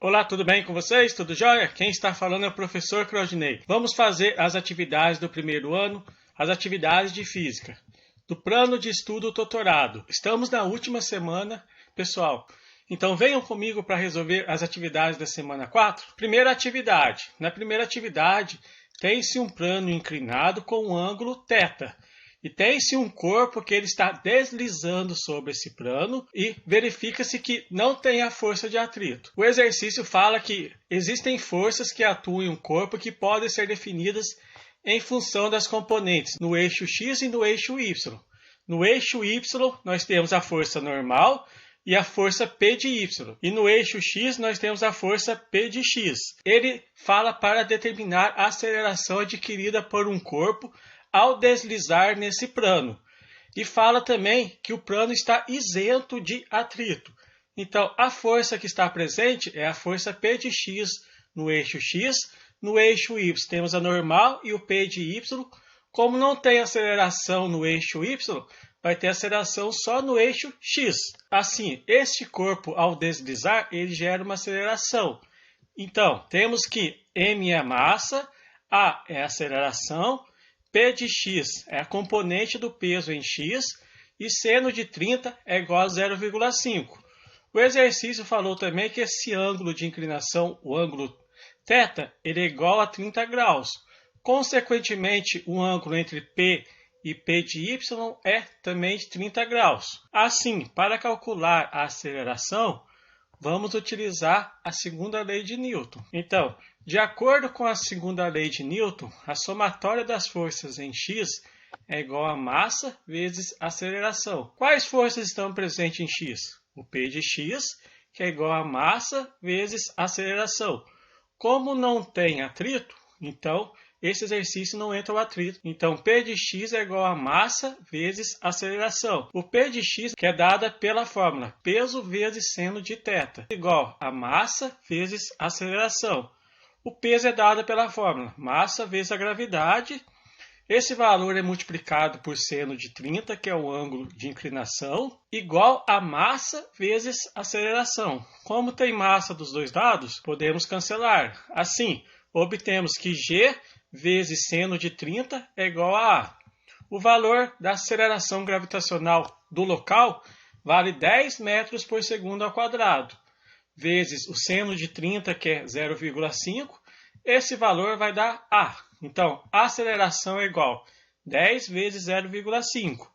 Olá, tudo bem com vocês? Tudo jóia? Quem está falando é o professor Claudinei. Vamos fazer as atividades do primeiro ano, as atividades de física, do plano de estudo doutorado. Estamos na última semana, pessoal. Então venham comigo para resolver as atividades da semana 4. Primeira atividade. Na primeira atividade, tem-se um plano inclinado com um ângulo θ. E tem-se um corpo que ele está deslizando sobre esse plano e verifica-se que não tem a força de atrito. O exercício fala que existem forças que atuam em um corpo que podem ser definidas em função das componentes no eixo X e no eixo Y. No eixo Y, nós temos a força normal e a força P de Y. E no eixo X, nós temos a força P de X. Ele fala para determinar a aceleração adquirida por um corpo ao deslizar nesse plano. E fala também que o plano está isento de atrito. Então, a força que está presente é a força P de X no eixo X. No eixo Y temos a normal e o P de Y. Como não tem aceleração no eixo Y, vai ter aceleração só no eixo X. Assim, este corpo ao deslizar, ele gera uma aceleração. Então, temos que m é a massa, a é a aceleração, P de x é a componente do peso em x e seno de 30 é igual a 0,5. O exercício falou também que esse ângulo de inclinação, o ângulo θ, ele é igual a 30 graus. Consequentemente, o ângulo entre P e P de y é também de 30 graus. Assim, para calcular a aceleração, vamos utilizar a segunda lei de Newton. Então, de acordo com a segunda lei de Newton, a somatória das forças em x é igual a massa vezes aceleração. Quais forças estão presentes em x? O P de x, que é igual a massa vezes aceleração. Como não tem atrito, então esse exercício não entra o atrito. Então, P de x é igual a massa vezes aceleração. O P de x, que é dada pela fórmula peso vezes seno de θ, igual a massa vezes aceleração. O peso é dado pela fórmula massa vezes a gravidade. Esse valor é multiplicado por seno de 30, que é o ângulo de inclinação, igual a massa vezes aceleração. Como tem massa dos dois lados, podemos cancelar. Assim, obtemos que g vezes seno de 30 é igual a A. O valor da aceleração gravitacional do local vale 10 metros por segundo ao quadrado, vezes o seno de 30, que é 0,5, esse valor vai dar A. Então, a aceleração é igual a 10 vezes 0,5.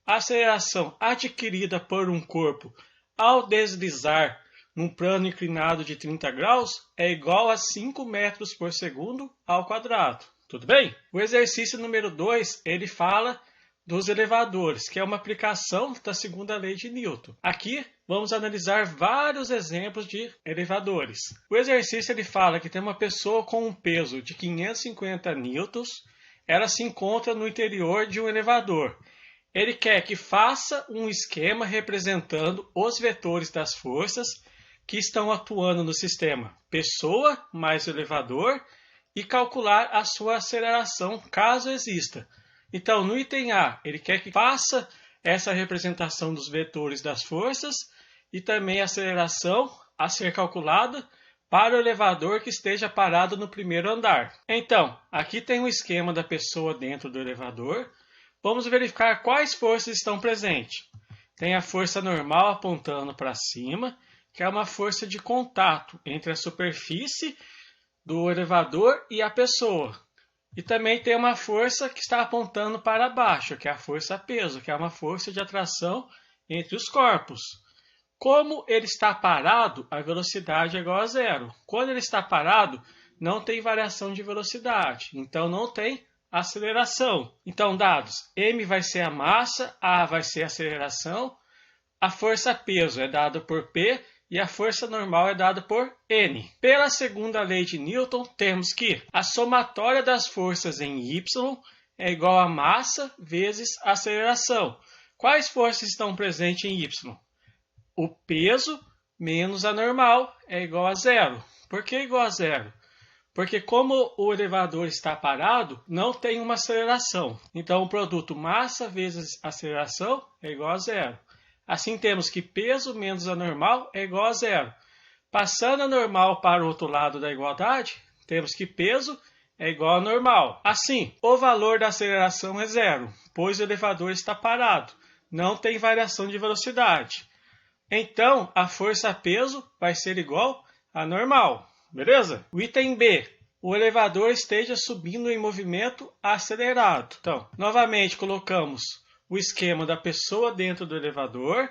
A aceleração adquirida por um corpo ao deslizar num plano inclinado de 30 graus é igual a 5 metros por segundo ao quadrado. Tudo bem? O exercício número 2, ele fala dos elevadores, que é uma aplicação da segunda lei de Newton. Aqui vamos analisar vários exemplos de elevadores. O exercício ele fala que tem uma pessoa com um peso de 550 newtons, ela se encontra no interior de um elevador. Ele quer que faça um esquema representando os vetores das forças que estão atuando no sistema pessoa mais elevador e calcular a sua aceleração caso exista. Então, no item A, ele quer que faça essa representação dos vetores das forças e também a aceleração a ser calculada para o elevador que esteja parado no primeiro andar. Então, aqui tem um esquema da pessoa dentro do elevador. Vamos verificar quais forças estão presentes. Tem a força normal apontando para cima, que é uma força de contato entre a superfície do elevador e a pessoa. E também tem uma força que está apontando para baixo, que é a força peso, que é uma força de atração entre os corpos. Como ele está parado, a velocidade é igual a zero. Quando ele está parado, não tem variação de velocidade, então não tem aceleração. Então, dados, m vai ser a massa, a vai ser a aceleração, a força peso é dada por P, e a força normal é dada por N. Pela segunda lei de Newton, temos que a somatória das forças em Y é igual a massa vezes aceleração. Quais forças estão presentes em Y? O peso menos a normal é igual a zero. Por que igual a zero? Porque como o elevador está parado, não tem uma aceleração. Então, o produto massa vezes aceleração é igual a zero. Assim, temos que peso menos a normal é igual a zero. Passando a normal para o outro lado da igualdade, temos que peso é igual a normal. Assim, o valor da aceleração é zero, pois o elevador está parado, não tem variação de velocidade. Então, a força-peso vai ser igual a normal, beleza? O item B, o elevador esteja subindo em movimento acelerado. Então, novamente colocamos o esquema da pessoa dentro do elevador.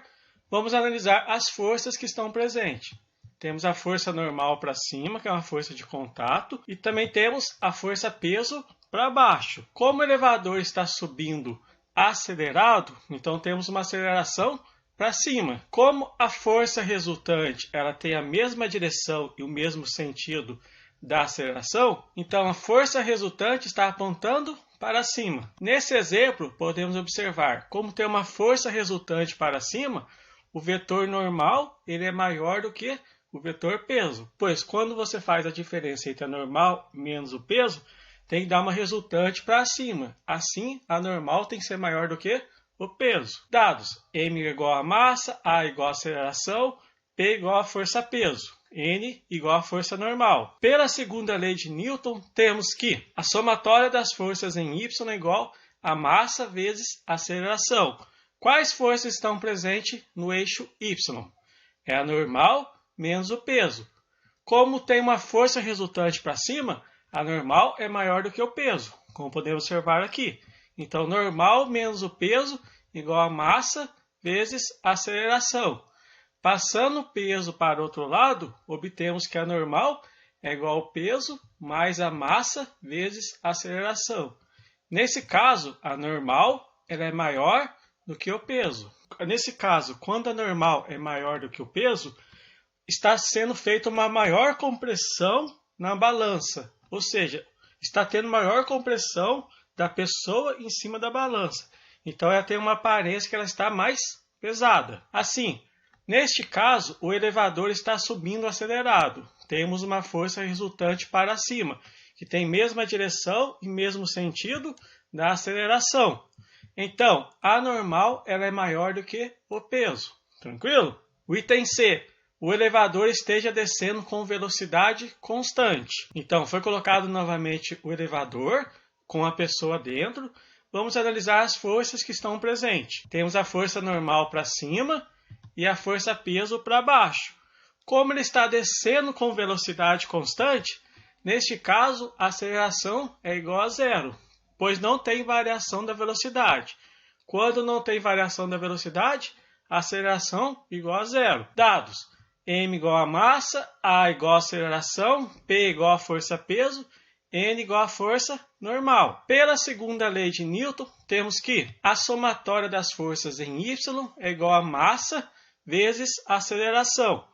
Vamos analisar as forças que estão presentes. Temos a força normal para cima, que é uma força de contato, e também temos a força-peso para baixo. Como o elevador está subindo acelerado, então temos uma aceleração para cima. Como a força resultante ela tem a mesma direção e o mesmo sentido da aceleração, então a força resultante está apontando para cima. Nesse exemplo, podemos observar como tem uma força resultante para cima, o vetor normal ele é maior do que o vetor peso, pois quando você faz a diferença entre a normal menos o peso, tem que dar uma resultante para cima. Assim, a normal tem que ser maior do que o peso. Dados: m igual a massa, a igual a aceleração, p igual a força-peso, n igual a força normal. Pela segunda lei de Newton, temos que a somatória das forças em y é igual a massa vezes a aceleração. Quais forças estão presentes no eixo y? É a normal menos o peso. Como tem uma força resultante para cima, a normal é maior do que o peso, como podemos observar aqui. Então, normal menos o peso igual a massa vezes a aceleração. Passando o peso para o outro lado, obtemos que a normal é igual ao peso mais a massa vezes a aceleração. Nesse caso, a normal ela é maior do que o peso. Nesse caso, quando a normal é maior do que o peso, está sendo feita uma maior compressão na balança, ou seja, está tendo maior compressão da pessoa em cima da balança. Então ela tem uma aparência que ela está mais pesada. Assim, neste caso, o elevador está subindo acelerado. Temos uma força resultante para cima, que tem mesma direção e mesmo sentido da aceleração. Então, a normal ela é maior do que o peso. Tranquilo? O item C. O elevador esteja descendo com velocidade constante. Então, foi colocado novamente o elevador com a pessoa dentro. Vamos analisar as forças que estão presentes. Temos a força normal para cima e a força-peso para baixo. Como ele está descendo com velocidade constante, neste caso, a aceleração é igual a zero, pois não tem variação da velocidade. Quando não tem variação da velocidade, a aceleração é igual a zero. Dados: m igual a massa, a igual a aceleração, p igual a força-peso, n igual a força normal. Pela segunda lei de Newton, temos que a somatória das forças em y é igual a massa vezes a aceleração.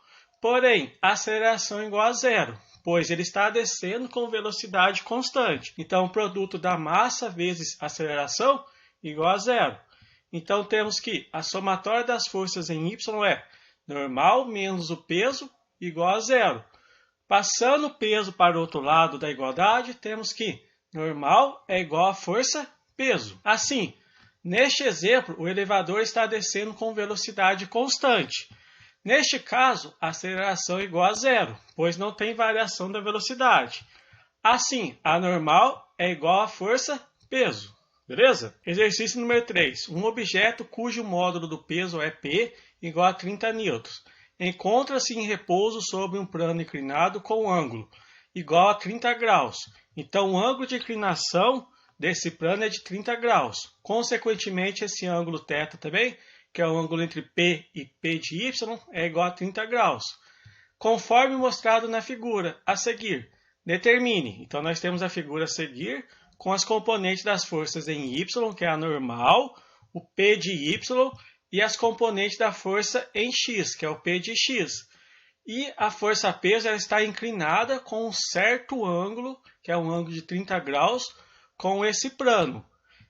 Porém, a aceleração é igual a zero, pois ele está descendo com velocidade constante. Então, o produto da massa vezes a aceleração é igual a zero. Então, temos que a somatória das forças em y é normal menos o peso igual a zero. Passando o peso para o outro lado da igualdade, temos que normal é igual a força-peso. Assim, neste exemplo, o elevador está descendo com velocidade constante. Neste caso, a aceleração é igual a zero, pois não tem variação da velocidade. Assim, a normal é igual a força-peso. Beleza? Exercício número 3. Um objeto cujo módulo do peso é P igual a 30 newtons. Encontra-se em repouso sobre um plano inclinado com ângulo igual a 30 graus. Então, o ângulo de inclinação desse plano é de 30 graus. Consequentemente, esse ângulo θ também, que é o ângulo entre P e P de Y, é igual a 30 graus. Conforme mostrado na figura a seguir, determine. Então, nós temos a figura a seguir com as componentes das forças em Y, que é a normal, o P de Y, e as componentes da força em X, que é o P de X. E a força-peso está inclinada com um certo ângulo, que é um ângulo de 30 graus, com esse plano.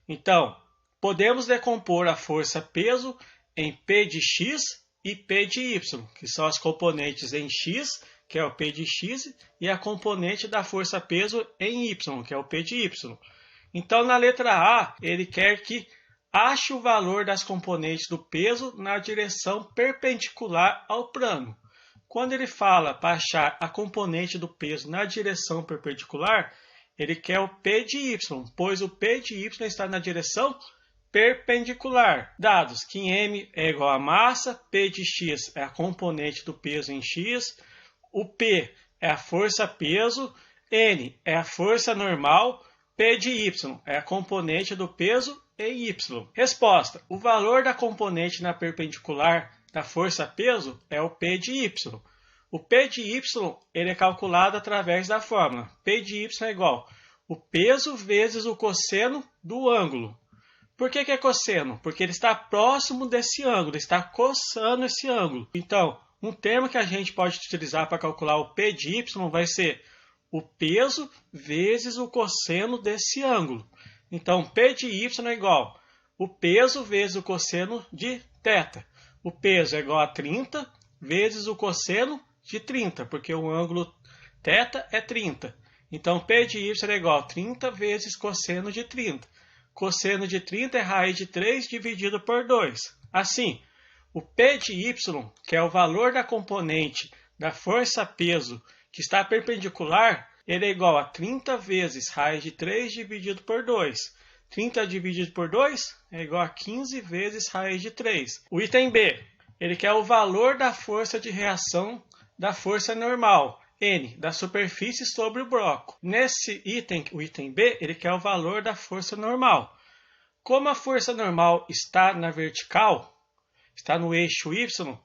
Então, podemos decompor a força-peso em P de X e P de Y, que são as componentes em X, que é o P de X, e a componente da força-peso em Y, que é o P de Y. Então, na letra A, ele quer que ache o valor das componentes do peso na direção perpendicular ao plano. Quando ele fala para achar a componente do peso na direção perpendicular, ele quer o P de Y, pois o P de Y está na direção perpendicular. Dados que m é igual a massa, P de x é a componente do peso em x, o P é a força-peso, N é a força normal, P de y é a componente do peso em y. Resposta: o valor da componente na perpendicular da força-peso é o P de y. O P de y ele é calculado através da fórmula. P de y é igual o peso vezes o cosseno do ângulo. Por que é cosseno? Porque ele está próximo desse ângulo, está cossando esse ângulo. Então, um termo que a gente pode utilizar para calcular o P de y vai ser o peso vezes o cosseno desse ângulo. Então, P de y é igual o peso vezes o cosseno de θ. O peso é igual a 30 vezes o cosseno de 30, porque o ângulo θ é 30. Então, P de y é igual a 30 vezes cosseno de 30. Cosseno de 30 é raiz de 3 dividido por 2. Assim, o P de y, que é o valor da componente da força-peso que está perpendicular, ele é igual a 30 vezes raiz de 3 dividido por 2. 30 dividido por 2 é igual a 15 vezes raiz de 3. O item B, ele quer o valor da força de reação da força normal, N, da superfície sobre o bloco. Nesse item, o item B, ele quer o valor da força normal. Como a força normal está na vertical, está no eixo Y,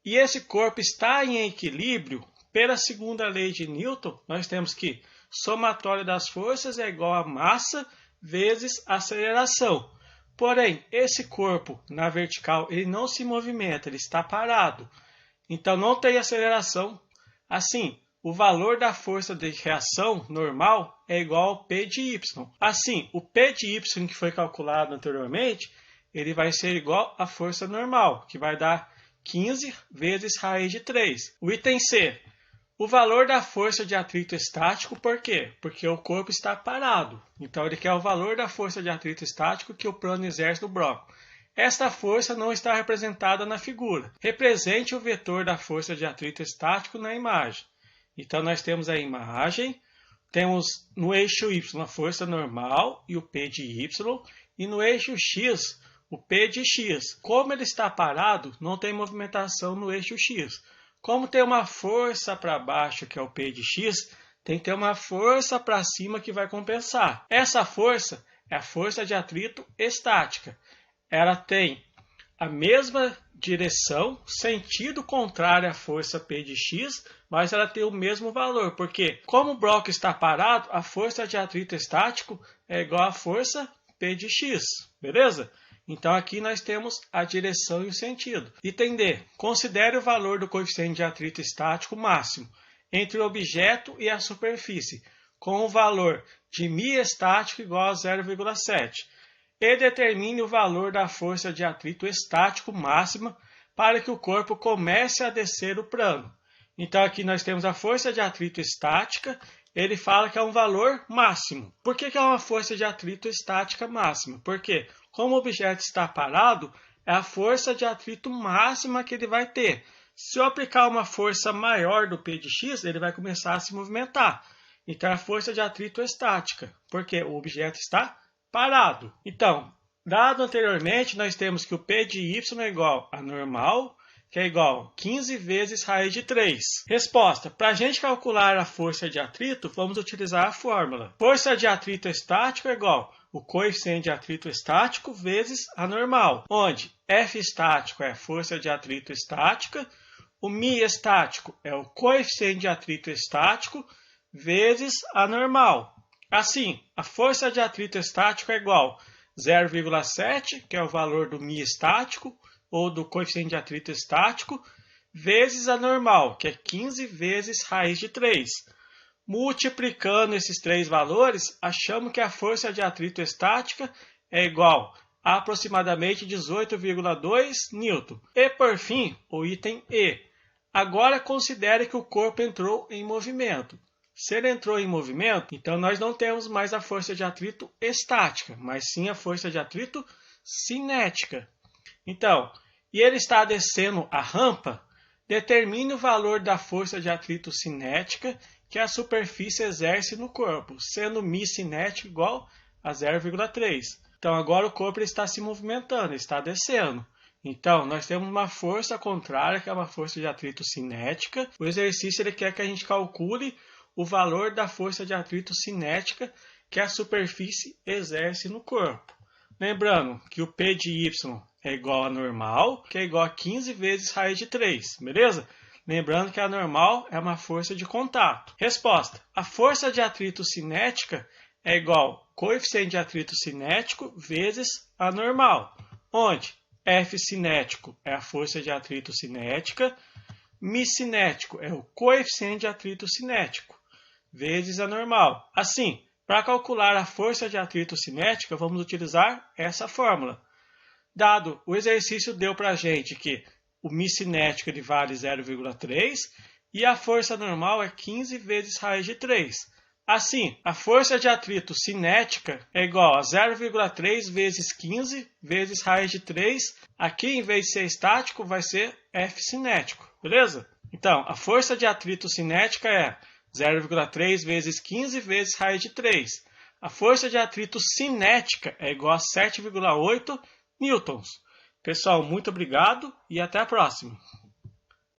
e esse corpo está em equilíbrio, pela segunda lei de Newton, nós temos que somatório das forças é igual a massa vezes aceleração. Porém, esse corpo na vertical ele não se movimenta, ele está parado. Então, não tem aceleração. Assim, o valor da força de reação normal é igual ao P de y. Assim, o P de y que foi calculado anteriormente, ele vai ser igual à força normal, que vai dar 15 vezes raiz de 3. O item C, o valor da força de atrito estático, por quê? Porque o corpo está parado. Então, ele quer o valor da força de atrito estático que o plano exerce no bloco. Esta força não está representada na figura. Represente o vetor da força de atrito estático na imagem. Então, nós temos a imagem, temos no eixo Y a força normal e o P de Y, e no eixo X o P de X. Como ele está parado, não tem movimentação no eixo X. Como tem uma força para baixo, que é o P de X, tem que ter uma força para cima que vai compensar. Essa força é a força de atrito estática. Ela tem a mesma direção, sentido contrário à força P de x, mas ela tem o mesmo valor, porque como o bloco está parado, a força de atrito estático é igual à força P de x, beleza? Então aqui nós temos a direção e o sentido. Item D. Considere o valor do coeficiente de atrito estático máximo entre o objeto e a superfície, com o valor de μ estático igual a 0,7. E determine o valor da força de atrito estático máxima para que o corpo comece a descer o plano. Então aqui nós temos a força de atrito estática, ele fala que é um valor máximo. Por que é uma força de atrito estática máxima? Porque como o objeto está parado, é a força de atrito máxima que ele vai ter. Se eu aplicar uma força maior do P de x, ele vai começar a se movimentar. Então é a força de atrito estática, porque o objeto está parado. Então, dado anteriormente, nós temos que o P de y é igual a normal, que é igual a 15 vezes raiz de 3. Resposta. Para a gente calcular a força de atrito, vamos utilizar a fórmula. Força de atrito estático é igual o coeficiente de atrito estático vezes a normal, onde F estático é a força de atrito estática, o μ estático é o coeficiente de atrito estático vezes a normal. Assim, a força de atrito estático é igual a 0,7, que é o valor do μ estático, ou do coeficiente de atrito estático, vezes a normal, que é 15 vezes raiz de 3. Multiplicando esses três valores, achamos que a força de atrito estática é igual a aproximadamente 18,2 N. E, por fim, o item E. Agora, considere que o corpo entrou em movimento. Se ele entrou em movimento, então nós não temos mais a força de atrito estática, mas sim a força de atrito cinética. Então, e ele está descendo a rampa, Determine o valor da força de atrito cinética que a superfície exerce no corpo, sendo μ cinético igual a 0,3. Então, agora o corpo está se movimentando, está descendo. Então, nós temos uma força contrária, que é uma força de atrito cinética. O exercício ele quer que a gente calcule o valor da força de atrito cinética que a superfície exerce no corpo. Lembrando que o P de Y é igual a normal, que é igual a 15 vezes raiz de 3, beleza? Lembrando que a normal é uma força de contato. Resposta: a força de atrito cinética é igual ao coeficiente de atrito cinético vezes a normal, onde F cinético é a força de atrito cinética, μ cinético é o coeficiente de atrito cinético, vezes a normal. Assim, para calcular a força de atrito cinética, vamos utilizar essa fórmula. Dado o exercício, deu para a gente que o μ cinético ele vale 0,3 e a força normal é 15 vezes raiz de 3. Assim, a força de atrito cinética é igual a 0,3 vezes 15 vezes raiz de 3. Aqui, em vez de ser estático, vai ser F cinético, beleza? Então, a força de atrito cinética é 0,3 vezes 15 vezes raiz de 3. A força de atrito cinética é igual a 7,8 newtons. Pessoal, muito obrigado e até a próxima.